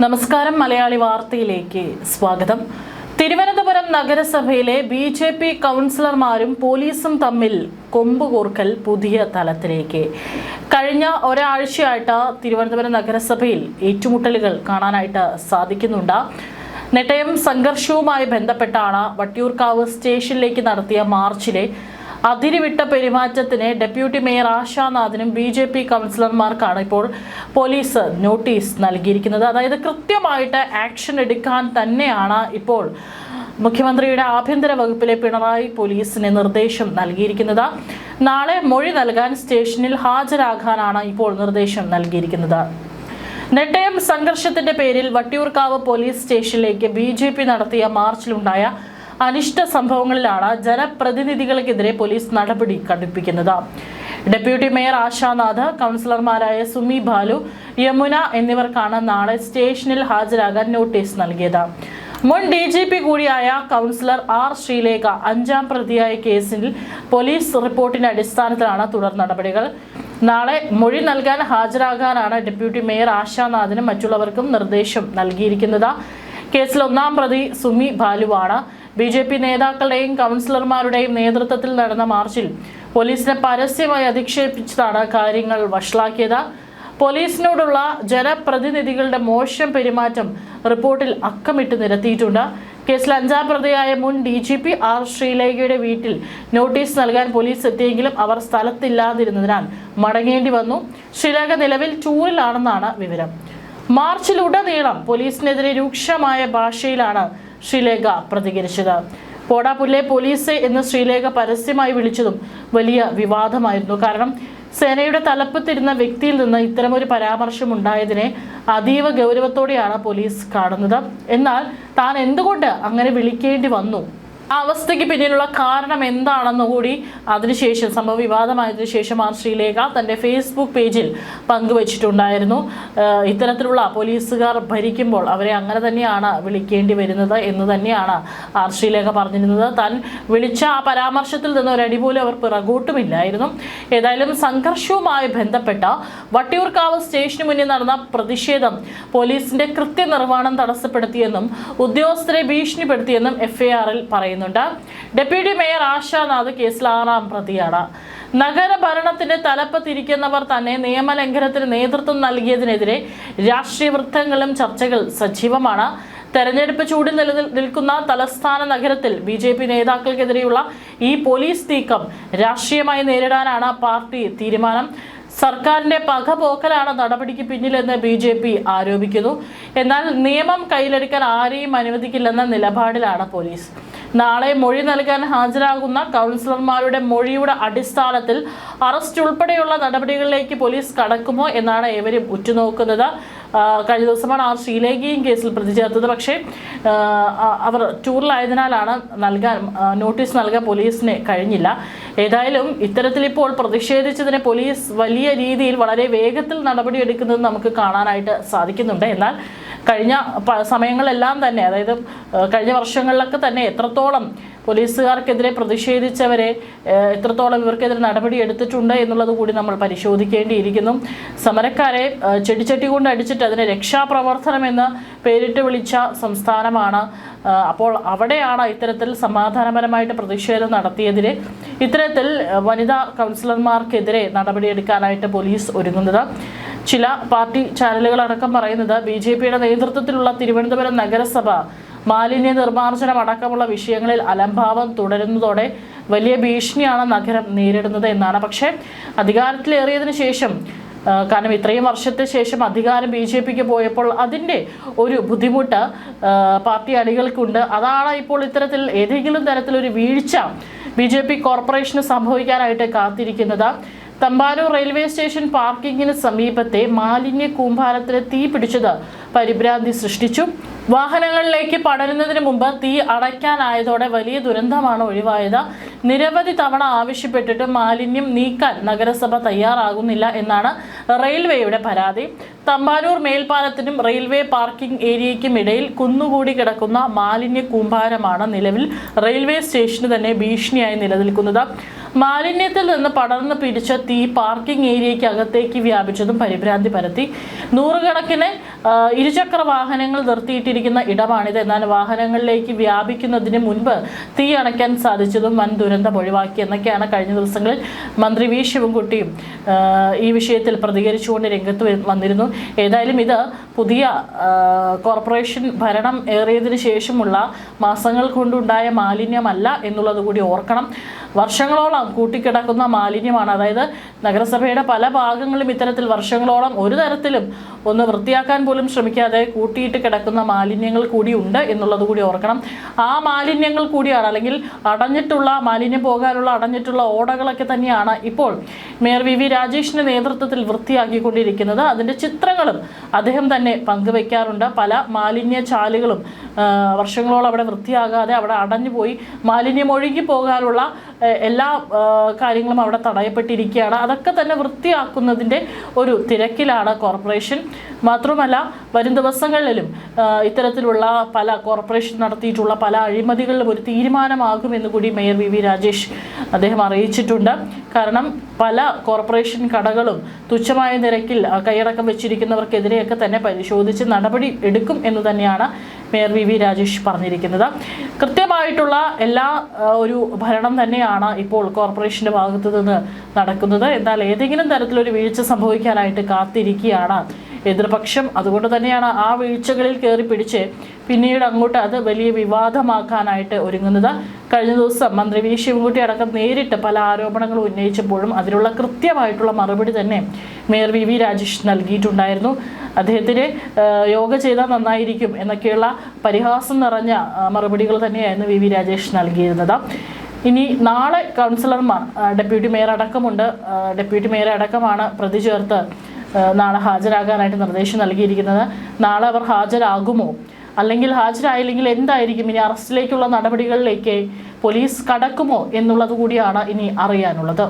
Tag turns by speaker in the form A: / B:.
A: നമസ്കാരം. മലയാളി വാർത്തയിലേക്ക് സ്വാഗതം. തിരുവനന്തപുരം നഗരസഭയിലെ ബി.ജെ.പി. കൗൺസിലർമാരും പോലീസും തമ്മിൽ കൊമ്പുകോർക്കൽ പുതിയ തലത്തിലേക്ക്. കഴിഞ്ഞ ഒരാഴ്ചയായിട്ട് തിരുവനന്തപുരം നഗരസഭയിൽ ഏറ്റുമുട്ടലുകൾ കാണാനായിട്ട് സാധിക്കുന്നുണ്ട്. നെട്ടയം സംഘർഷവുമായി ബന്ധപ്പെട്ടാണ് വട്ടിയൂർക്കാവ് സ്റ്റേഷനിലേക്ക് നടത്തിയ മാർച്ചിലെ അതിരുവിട്ട പെരുമാറ്റത്തിന് ഡെപ്യൂട്ടി മേയർ ആശാനാഥിനും ബി.ജെ.പി. കൗൺസിലർമാർക്കാണ് ഇപ്പോൾ പോലീസ് നോട്ടീസ് നൽകിയിരിക്കുന്നത്. അതായത് കൃത്യമായിട്ട് ആക്ഷൻ എടുക്കാൻ തന്നെയാണ് ഇപ്പോൾ മുഖ്യമന്ത്രിയുടെ ആഭ്യന്തര വകുപ്പിലെ പിണറായി പോലീസിന് നിർദ്ദേശം നൽകിയിരിക്കുന്നത്. നാളെ മൊഴി നൽകാൻ സ്റ്റേഷനിൽ ഹാജരാകാനാണ് ഇപ്പോൾ നിർദ്ദേശം നൽകിയിരിക്കുന്നത്. നെട്ടയം സംഘർഷത്തിന്റെ പേരിൽ വട്ടിയൂർക്കാവ് പോലീസ് സ്റ്റേഷനിലേക്ക് ബി.ജെ.പി. നടത്തിയ മാർച്ചിലുണ്ടായ അനിഷ്ട സംഭവങ്ങളിലാണ് ജനപ്രതിനിധികൾക്കെതിരെ പോലീസ് നടപടി കടുപ്പിക്കുന്നത്. ഡെപ്യൂട്ടി മേയർ ആശാനാഥ്, കൗൺസിലർമാരായ സുമി ബാലു, യമുന എന്നിവർക്കാണ് നാളെ സ്റ്റേഷനിൽ ഹാജരാകാൻ നോട്ടീസ് നൽകിയത്. മുൻ DGP കൂടിയായ കൗൺസിലർ ആർ ശ്രീലേഖ 5ാം പ്രതിയായ കേസിൽ പോലീസ് റിപ്പോർട്ടിന്റെ അടിസ്ഥാനത്തിലാണ് തുടർ നടപടികൾ. നാളെ മൊഴി നൽകാൻ ഹാജരാകാനാണ് ഡെപ്യൂട്ടി മേയർ ആശാനാഥിനും മറ്റുള്ളവർക്കും നിർദ്ദേശം നൽകിയിരിക്കുന്നത്. കേസിൽ 1ാം പ്രതി സുമി ബാലുവാണ്. ബി.ജെ.പി. നേതാക്കളുടെയും കൗൺസിലർമാരുടെയും നേതൃത്വത്തിൽ നടന്ന മാർച്ചിൽ പോലീസിനെ പരസ്യമായി അധിക്ഷേപിച്ചതാണ് കാര്യങ്ങൾ വഷളാക്കിയത്. പോലീസിനോടുള്ള ജനപ്രതിനിധികളുടെ മോശം പെരുമാറ്റം റിപ്പോർട്ടിൽ അക്കമിട്ട് നിരത്തിയിട്ടുണ്ട്. കേസിൽ 5ാം പ്രതിയായ മുൻ DGP ആർ ശ്രീലേഖയുടെ വീട്ടിൽ നോട്ടീസ് നൽകാൻ പോലീസ് എത്തിയെങ്കിലും അവർ സ്ഥലത്തില്ലാതിരുന്നതിനാൽ മടങ്ങേണ്ടി വന്നു. ശ്രീലേഖ നിലവിൽ ടൂറിലാണെന്നാണ് വിവരം. മാർച്ചിലുടനീളം പോലീസിനെതിരെ രൂക്ഷമായ ഭാഷയിലാണ് ശ്രീലേഖ പ്രതികരിച്ചത്. പോടാ പുല്ലേ പോലീസെ എന്ന് ശ്രീലേഖ പരസ്യമായി വിളിച്ചതും വലിയ വിവാദമായിരുന്നു. കാരണം സേനയുടെ തലപ്പത്തിരുന്ന വ്യക്തിയിൽ നിന്ന് ഇത്തരമൊരു പരാമർശം ഉണ്ടായതിനെ അതീവ ഗൗരവത്തോടെയാണ് പോലീസ് കാണുന്നത്. എന്നാൽ താൻ എന്തുകൊണ്ട് അങ്ങനെ വിളിക്കേണ്ടി വന്നു, ആ അവസ്ഥയ്ക്ക് പിന്നിലുള്ള കാരണം എന്താണെന്ന് കൂടി അതിനുശേഷം സംഭവ വിവാദമായതിനു ശേഷം ആർ ശ്രീലേഖ തൻ്റെ ഫേസ്ബുക്ക് പേജിൽ പങ്കുവച്ചിട്ടുണ്ടായിരുന്നു. ഇത്തരത്തിലുള്ള പോലീസുകാർ ഭരിക്കുമ്പോൾ അവരെ അങ്ങനെ തന്നെയാണ് വിളിക്കേണ്ടി വരുന്നത് എന്ന് തന്നെയാണ് ആർ ശ്രീലേഖ പറഞ്ഞിരുന്നത്. താൻ വിളിച്ച ആ പരാമർശത്തിൽ നിന്ന് ഒരടി പോലും അവർ പിറകോട്ടുമില്ലായിരുന്നു. ഏതായാലും സംഘർഷവുമായി ബന്ധപ്പെട്ട വട്ടിയൂർക്കാവ് സ്റ്റേഷന് മുന്നിൽ നടന്ന പ്രതിഷേധം പോലീസിന്റെ കൃത്യനിർവഹണം തടസ്സപ്പെടുത്തിയെന്നും ഉദ്യോഗസ്ഥരെ ഭീഷണിപ്പെടുത്തിയെന്നും FIR-ൽ പറയുന്നു. ഡെപ്യൂട്ടി മേയർ ആശാനാഥ് കേസിൽ 6ാം പ്രതിയാണ്. നഗരഭരണത്തിന്റെ തലപ്പത്തിരിക്കുന്നവർ തന്നെ നിയമലംഘനത്തിന് നേതൃത്വം നൽകിയതിനെതിരെ രാഷ്ട്രീയ വൃത്തങ്ങളും ചർച്ചകൾ സജീവമാണ്. തെരഞ്ഞെടുപ്പ് ചൂടിൽ നിൽക്കുന്ന തലസ്ഥാന നഗരത്തിൽ ബി.ജെ.പി. നേതാക്കൾക്കെതിരെയുള്ള ഈ പോലീസ് നീക്കം രാഷ്ട്രീയമായി നേരിടാനാണ് പാർട്ടി തീരുമാനം. സർക്കാരിന്റെ പകപോക്കലാണ് നടപടിക്ക് പിന്നിലെന്ന് ബി.ജെ.പി. ആരോപിക്കുന്നു. എന്നാൽ നിയമം കയ്യിലെടുക്കാൻ ആരെയും അനുവദിക്കില്ലെന്ന നിലപാടിലാണ് പോലീസ്. നാളെ മൊഴി നൽകാൻ ഹാജരാകുന്ന കൗൺസിലർമാരുടെ മൊഴിയുടെ അടിസ്ഥാനത്തിൽ അറസ്റ്റ് ഉൾപ്പെടെയുള്ള നടപടികളിലേക്ക് പോലീസ് കടക്കുമോ എന്നാണ് ഏവരും ഉറ്റുനോക്കുന്നത്. കഴിഞ്ഞ ദിവസമാണ് ആർ ശ്രീലേഖയും കേസിൽ പ്രതി ചേർത്തത്. പക്ഷേ അവർ ടൂറിലായതിനാലാണ് നോട്ടീസ് നൽകാൻ പോലീസിന് കഴിഞ്ഞില്ല. ഏതായാലും ഇത്തരത്തിലിപ്പോൾ പ്രതിഷേധിച്ചതിനെ പോലീസ് വലിയ രീതിയിൽ വളരെ വേഗത്തിൽ നടപടിയെടുക്കുന്നത് നമുക്ക് കാണാനായിട്ട് സാധിക്കുന്നുണ്ട്. എന്നാൽ കഴിഞ്ഞ സമയങ്ങളെല്ലാം തന്നെ, അതായത് കഴിഞ്ഞ വർഷങ്ങളിലൊക്കെ തന്നെ എത്രത്തോളം പോലീസുകാർക്കെതിരെ പ്രതിഷേധിച്ചവരെ എത്രത്തോളം ഇവർക്കെതിരെ നടപടി എടുത്തിട്ടുണ്ട് എന്നുള്ളത് കൂടി നമ്മൾ പരിശോധിക്കേണ്ടിയിരിക്കുന്നു. സമരക്കാരെ ചെടിച്ചട്ടി കൊണ്ട് അടിച്ചിട്ട് അതിനെ രക്ഷാപ്രവർത്തനം എന്ന് പേരിട്ട് വിളിച്ച സംസ്ഥാനമാണ്. അപ്പോൾ അവിടെയാണ് ഇത്തരത്തിൽ സമാധാനപരമായിട്ട് പ്രതിഷേധം നടത്തിയതിന് ഇത്തരത്തിൽ വനിതാ കൗൺസിലർമാർക്കെതിരെ നടപടിയെടുക്കാനായിട്ട് പോലീസ് ഒരുങ്ങുന്നത്. ചില പാർട്ടി ചാനലുകളടക്കം പറയുന്നത് ബി.ജെ.പിയുടെ നേതൃത്വത്തിലുള്ള തിരുവനന്തപുരം നഗരസഭ മാലിന്യ നിർമ്മാർജ്ജനം അടക്കമുള്ള വിഷയങ്ങളിൽ അലംഭാവം തുടരുന്നതോടെ വലിയ ഭീഷണിയാണ് നഗരം നേരിടുന്നത് എന്നാണ്. പക്ഷേ അധികാരത്തിലേറിയതിനു ശേഷം, കാരണം ഇത്രയും വർഷത്തെ ശേഷം അധികാരം ബി.ജെ.പിക്ക് പോയപ്പോൾ അതിൻ്റെ ഒരു ബുദ്ധിമുട്ട് പാർട്ടി അണികൾക്കുണ്ട്. അതാണ് ഇപ്പോൾ ഇത്തരത്തിൽ ഏതെങ്കിലും തരത്തിലൊരു വീഴ്ച ബി.ജെ.പി. കോർപ്പറേഷന് സംഭവിക്കാനായിട്ട് കാത്തിരിക്കുന്നത്. തമ്പാനൂർ റെയിൽവേ സ്റ്റേഷൻ പാർക്കിങ്ങിന് സമീപത്തെ മാലിന്യ കൂമ്പാരത്തിന് തീ പിടിച്ചത് പരിഭ്രാന്തി സൃഷ്ടിച്ചു. വാഹനങ്ങളിലേക്ക് പടരുന്നതിന് മുമ്പ് തീ അടയ്ക്കാനായതോടെ വലിയ ദുരന്തമാണ് ഒഴിവായത്. നിരവധി തവണ ആവശ്യപ്പെട്ടിട്ട് മാലിന്യം നീക്കാൻ നഗരസഭ തയ്യാറാകുന്നില്ല എന്നാണ് റെയിൽവേയുടെ പരാതി. തമ്പാനൂർ മേൽപ്പാലത്തിനും റെയിൽവേ പാർക്കിംഗ് ഏരിയയ്ക്കും ഇടയിൽ കുന്നുകൂടി കിടക്കുന്ന മാലിന്യ കൂമ്പാരമാണ് നിലവിൽ റെയിൽവേ സ്റ്റേഷന് തന്നെ ഭീഷണിയായി നിലനിൽക്കുന്നത്. മാലിന്യത്തിൽ നിന്ന് പടർന്നു പിടിച്ച തീ പാർക്കിംഗ് ഏരിയയ്ക്ക് അകത്തേക്ക് വ്യാപിച്ചതും പരിഭ്രാന്തി പരത്തി. നൂറുകണക്കിന് ഇരുചക്ര വാഹനങ്ങൾ നിർത്തിയിട്ടിരിക്കുന്ന ഇടമാണിത്. എന്നാൽ വാഹനങ്ങളിലേക്ക് വ്യാപിക്കുന്നതിന് മുൻപ് തീ അണയ്ക്കാൻ സാധിച്ചതും വൻ ദുരന്തം ഒഴിവാക്കി എന്നൊക്കെയാണ് കഴിഞ്ഞ ദിവസങ്ങളിൽ മന്ത്രി വി ശിവൻകുട്ടിയും ഈ വിഷയത്തിൽ പ്രതികരിച്ചുകൊണ്ട് രംഗത്ത് വന്നിരുന്നു. ഏതായാലും ഇത് പുതിയ കോർപ്പറേഷൻ ഭരണം ഏറിയതിനു ശേഷമുള്ള മാസങ്ങൾ കൊണ്ടുണ്ടായ മാലിന്യമല്ല എന്നുള്ളത് കൂടി ഓർക്കണം. വർഷങ്ങളോളം കൂട്ടിക്കിടക്കുന്ന മാലിന്യമാണ്. അതായത് നഗരസഭയുടെ പല ഭാഗങ്ങളും ഇത്തരത്തിൽ വർഷങ്ങളോളം ഒരു തരത്തിലും ഒന്ന് വൃത്തിയാക്കാൻ പോലും ശ്രമിക്കാതെ കൂട്ടിയിട്ട് കിടക്കുന്ന മാലിന്യങ്ങൾ കൂടി ഉണ്ട് എന്നുള്ളത് കൂടി ഓർക്കണം. ആ മാലിന്യങ്ങൾ കൂടിയാണ്, അല്ലെങ്കിൽ അടഞ്ഞിട്ടുള്ള മാലിന്യം പോകാനുള്ള അടഞ്ഞിട്ടുള്ള ഓടകളൊക്കെ തന്നെയാണ് ഇപ്പോൾ മേയർ വി രാജേഷിന്റെ നേതൃത്വത്തിൽ വൃത്തിയാക്കിക്കൊണ്ടിരിക്കുന്നത്. അതിന്റെ ചിത്രങ്ങളും അദ്ദേഹം തന്നെ പങ്കുവെക്കാറുണ്ട്. പല മാലിന്യ ചാലുകളും വർഷങ്ങളോളം അവിടെ വൃത്തിയാകാതെ അവിടെ അടഞ്ഞുപോയി മാലിന്യം ഒഴുകി പോകാനുള്ള എല്ലാ കാര്യങ്ങളും അവിടെ തടയപ്പെട്ടിരിക്കുകയാണ്. അതൊക്കെ തന്നെ വൃത്തിയാക്കുന്നതിൻ്റെ ഒരു തിരക്കിലാണ് കോർപ്പറേഷൻ. മാത്രമല്ല വരും ദിവസങ്ങളിലും ഇത്തരത്തിലുള്ള പല കോർപ്പറേഷൻ നടത്തിയിട്ടുള്ള പല അഴിമതികളിലും ഒരു തീരുമാനമാകുമെന്ന് കൂടി മേയർ വി രാജേഷ് അദ്ദേഹം അറിയിച്ചിട്ടുണ്ട്. കാരണം പല കോർപ്പറേഷൻ കടകളും തുച്ഛമായ നിരക്കിൽ കൈയടക്കം വെച്ചിരിക്കുന്നവർക്കെതിരെയൊക്കെ തന്നെ പരിശോധിച്ച് നടപടി എടുക്കും എന്ന് തന്നെയാണ് മേയർ വി രാജേഷ് പറഞ്ഞിരിക്കുന്നത്. കൃത്യമായിട്ടുള്ള എല്ലാ ഒരു ഭരണം തന്നെയാണ് ഇപ്പോൾ കോർപ്പറേഷന്റെ ഭാഗത്തു നിന്ന് നടക്കുന്നത്. എന്നാൽ ഏതെങ്കിലും തരത്തിലൊരു വീഴ്ച സംഭവിക്കാനായിട്ട് കാത്തിരിക്കുകയാണ് എതിർപക്ഷം. അതുകൊണ്ട് തന്നെയാണ് ആ വീഴ്ചകളിൽ കയറി പിടിച്ച് പിന്നീട് അങ്ങോട്ട് അത് വലിയ വിവാദമാക്കാനായിട്ട് ഒരുങ്ങുന്നത്. കഴിഞ്ഞ ദിവസം മന്ത്രി വി ശിവൻകുട്ടി അടക്കം നേരിട്ട് പല ആരോപണങ്ങൾ ഉന്നയിച്ചപ്പോഴും അതിനുള്ള കൃത്യമായിട്ടുള്ള മറുപടി തന്നെ മേയർ വി രാജേഷ് നൽകിയിട്ടുണ്ടായിരുന്നു. അദ്ദേഹത്തിന് യോഗ ചെയ്താൽ നന്നായിരിക്കും എന്നൊക്കെയുള്ള പരിഹാസം നിറഞ്ഞ മറുപടികൾ തന്നെയായിരുന്നു വി രാജേഷ് നൽകിയിരുന്നത്. ഇനി നാളെ കൗൺസിലർമാർ ഡെപ്യൂട്ടി മേയർ അടക്കമുണ്ട്. ഡെപ്യൂട്ടി മേയർ അടക്കമാണ് പ്രതി ചേർത്ത് നാളെ ഹാജരാകാനായിട്ട് നിർദ്ദേശം നൽകിയിരിക്കുന്നത്. നാളെ അവർ ഹാജരാകുമോ, അല്ലെങ്കിൽ ഹാജരായില്ലെങ്കിൽ എന്തായിരിക്കും ഇനി അറസ്റ്റിലേക്കുള്ള നടപടികളിലേക്ക് പോലീസ് കടക്കുമോ എന്നുള്ളത് കൂടിയാണ് ഇനി അറിയാനുള്ളത്.